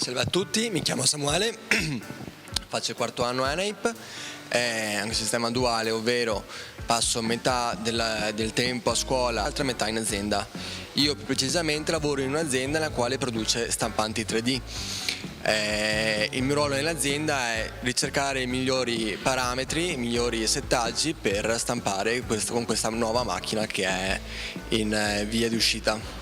Salve a tutti, mi chiamo Samuele, faccio il quarto anno ENAIP, è un sistema duale, ovvero passo metà del tempo a scuola, l'altra metà in azienda. Io più precisamente lavoro in un'azienda nella quale produce stampanti 3D. Il mio ruolo nell'azienda è ricercare i migliori parametri, i migliori settaggi per stampare con questa nuova macchina che è in via di uscita.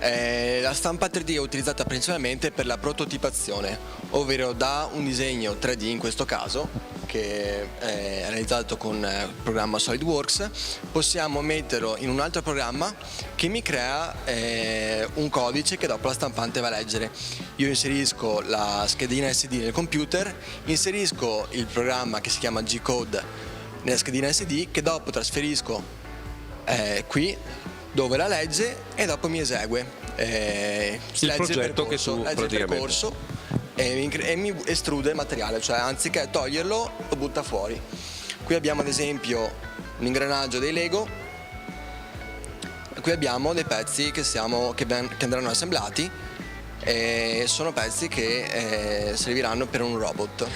La stampa 3D è utilizzata principalmente per la prototipazione, ovvero da un disegno 3D in questo caso, che è realizzato con il programma SolidWorks, possiamo metterlo in un altro programma che mi crea un codice che dopo la stampante va a leggere. Io inserisco la schedina SD nel computer, inserisco il programma che si chiama G-Code nella schedina SD, che dopo trasferisco qui, dove la legge e dopo mi esegue il progetto che tu praticamente e mi estrude il materiale, cioè anziché toglierlo lo butta fuori. Qui abbiamo ad esempio un ingranaggio dei Lego, e qui abbiamo dei pezzi che andranno assemblati e sono pezzi che serviranno per un robot.